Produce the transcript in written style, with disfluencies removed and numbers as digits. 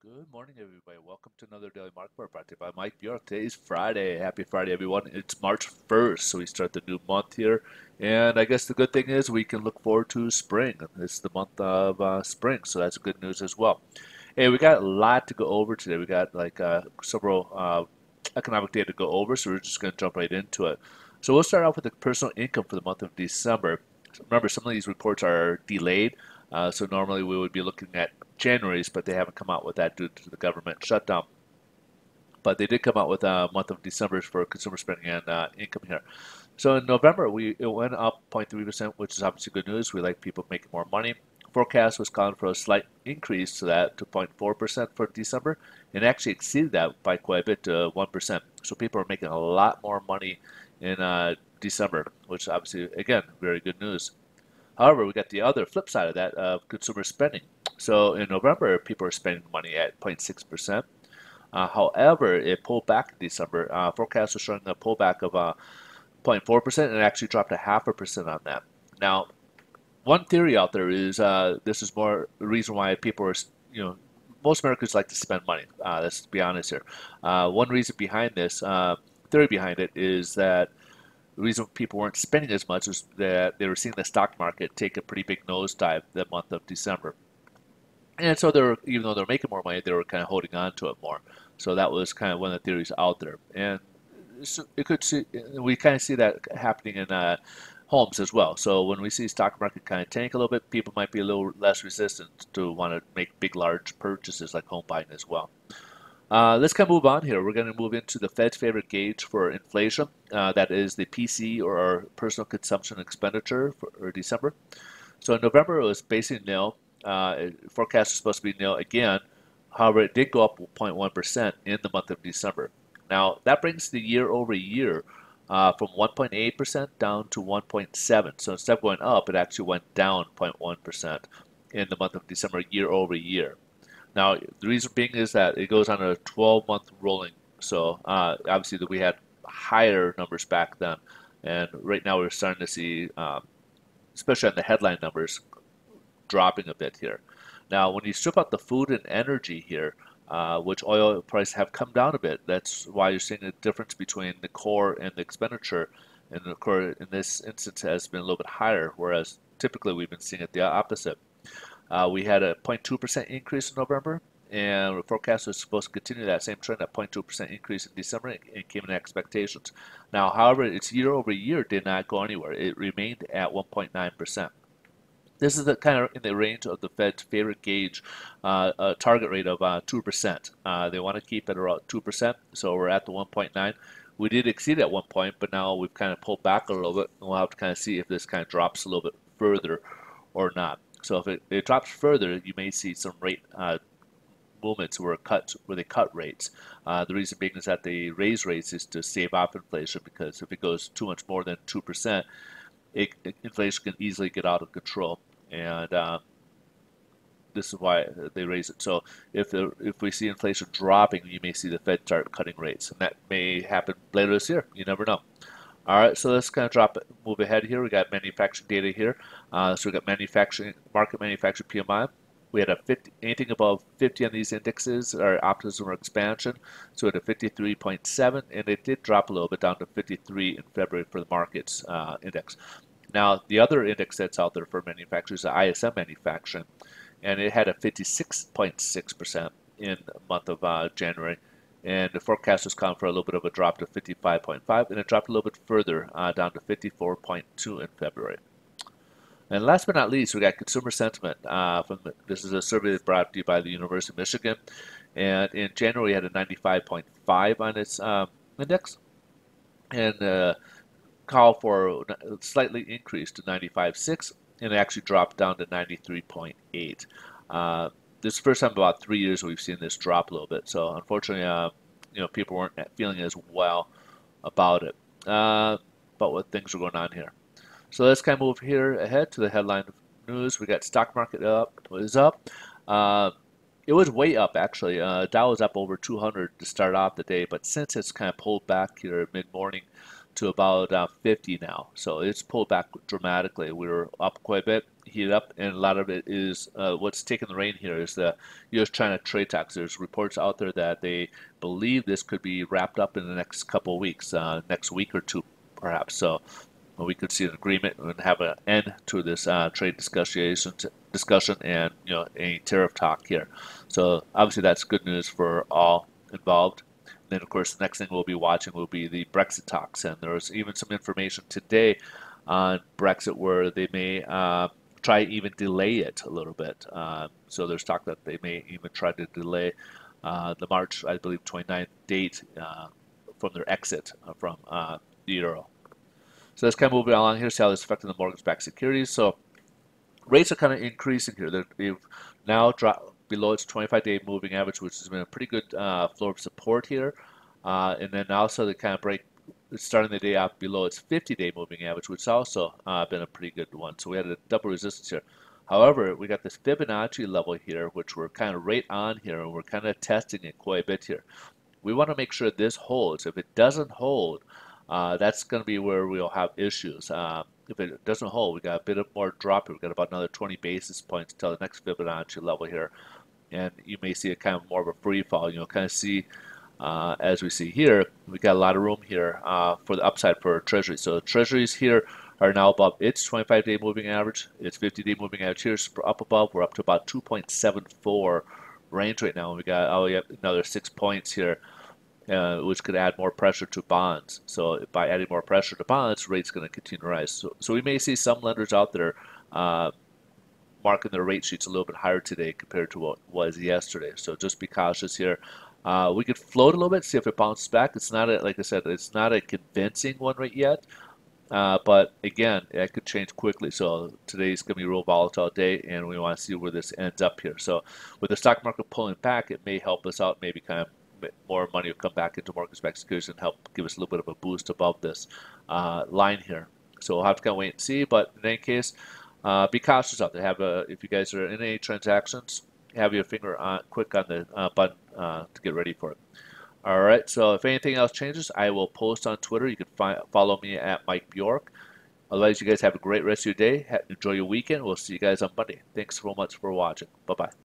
Good morning, everybody. Welcome to another Daily Market Report brought to you by Mike Bjork. Today's Friday. Happy Friday, everyone. It's March 1st, so we start the new month here. And I guess the good thing is we can look forward to spring. It's the month of spring, so that's good news as well. Hey, we got a lot to go over today. We got like several economic data to go over, so we're just going to jump right into it. So we'll start off with the personal income for the month of December. Remember, some of these reports are delayed, so normally we would be looking at January's, but they haven't come out with that due to the government shutdown. But they did come out with a month of December for consumer spending and income here. So in November, it went up 0.3%, which is obviously good news. We like people making more money. Forecast was calling for a slight increase to that to 0.4% for December, and actually exceeded that by quite a bit to 1%. So people are making a lot more money in December, which obviously, again, very good news. However, we got the other flip side of that of consumer spending. So in November, people are spending money at 0.6%. However, it pulled back in December. Forecasts are showing a pullback of 0.4%, and it actually dropped a 0.5% on that. Now, one theory out there is this is more the reason why people are, most Americans like to spend money. Let's be honest here. One reason behind this, theory behind it, is that the reason people weren't spending as much is that they were seeing the stock market take a pretty big nosedive that month of December. And so they're, even though they're making more money, they were kind of holding on to it more. So that was kind of one of the theories out there. And so it could see, we kind of see that happening in homes as well. So when we see stock market kind of tank a little bit, people might be a little less resistant to want to make big, large purchases like home buying as well. Let's kind of move on here. We're going to move into the Fed's favorite gauge for inflation. That is the PC, or our personal consumption expenditure for December. So in November, it was basically nil. Forecast is supposed to be nil again. However, it did go up 0.1% in the month of December. Now, that brings the year over year from 1.8% down to 1.7. So instead of going up, it actually went down 0.1% in the month of December year over year. Now, the reason being is that it goes on a 12-month rolling. So obviously that we had higher numbers back then, and right now we're starting to see, especially on the headline numbers, dropping a bit here. Now, when you strip out the food and energy here, which oil prices have come down a bit, that's why you're seeing a difference between the core and the expenditure. And the core in this instance has been a little bit higher, whereas typically we've been seeing it the opposite. We had a 0.2% increase in November, and the forecast was supposed to continue that same trend at 0.2% increase in December, and came in expectations. Now, however, its year over year did not go anywhere. It remained at 1.9%. This is the kind of in the range of the Fed's favorite gauge, a target rate of 2%. They want to keep it around 2%, so we're at the 1.9. We did exceed at one point, but now we've kind of pulled back a little bit, and we'll have to kind of see if this kind of drops a little bit further or not. So if it drops further, you may see some rate movements where they cut rates. The reason being is that they raise rates is to save off inflation, because if it goes too much more than 2%, inflation can easily get out of control. And this is why they raise it. So if we see inflation dropping, you may see the Fed start cutting rates, and that may happen later this year. You never know. All right, so let's kind of move ahead here. We got manufacturing data here. So we got manufacturing PMI. We had a 50, anything above 50 on these indexes are optimism or expansion. So we had a 53.7, and it did drop a little bit down to 53 in February for the markets index. Now, the other index that's out there for manufacturers is the ISM manufacturing, and it had a 56.6% in the month of January. And the forecast was calling for a little bit of a drop to 55.5, and it dropped a little bit further down to 54.2 in February. And last but not least, we got consumer sentiment. This is a survey that's brought to you by the University of Michigan. And in January, it had a 95.5 on its index, and call for slightly increased to 95.6, and it actually dropped down to 93.8. This is the first time in about 3 years we've seen this drop a little bit. So unfortunately, people weren't feeling as well about it. About what things are going on here. So let's kind of move here ahead to the headline news. We got stock market was up. It was way up actually. Dow was up over 200 to start off the day, but since it's kind of pulled back here mid-morning to about 50 now, so it's pulled back dramatically. We were up quite a bit, heat up, and a lot of it is what's taking the reign here is the U.S.-China trade talks. There's reports out there that they believe this could be wrapped up in the next couple of weeks, next week or two, perhaps. So we could see an agreement and have an end to this trade discussion and any tariff talk here. So obviously that's good news for all involved. Then, of course, the next thing we'll be watching will be the Brexit talks. And there was even some information today on Brexit where they may try even delay it a little bit. So there's talk that they may even try to delay the March, I believe, 29th date from their exit from the euro. So let's kind of move along here, see how this is affecting the mortgage-backed securities. So rates are kind of increasing here. They've now dropped below its 25-day moving average, which has been a pretty good floor of support here. And then also they kind of break, starting the day off below its 50-day moving average, which has also been a pretty good one. So we had a double resistance here. However, we got this Fibonacci level here, which we're kind of right on here, and we're kind of testing it quite a bit here. We want to make sure this holds. If it doesn't hold, that's going to be where we'll have issues. If it doesn't hold, we got a bit of more drop here. We've got about another 20 basis points until the next Fibonacci level here. And you may see a kind of more of a free fall. Kind of see, as we see here, we got a lot of room here for the upside for Treasuries. So Treasuries here are now above its 25-day moving average. Its 50-day moving average here is up above. We're up to about 2.74 range right now. We got another 6 points here. Which could add more pressure to bonds. So by adding more pressure to bonds, rates going to continue to rise. So we may see some lenders out there marking their rate sheets a little bit higher today compared to what was yesterday. So just be cautious here. We could float a little bit, see if it bounces back. It's not like I said, it's not a convincing one right yet. But again, it could change quickly. So today's going to be a real volatile day, and we want to see where this ends up here. So with the stock market pulling back, it may help us out, maybe kind of more money will come back into mortgage-backed securities and help give us a little bit of a boost above this line here. So we'll have to kind of wait and see. But in any case, be cautious out there. If you guys are in any transactions, have your finger quick on the button to get ready for it. All right. So if anything else changes, I will post on Twitter. You can follow me at Mike Bjork. Otherwise, you guys have a great rest of your day. Enjoy your weekend. We'll see you guys on Monday. Thanks so much for watching. Bye-bye.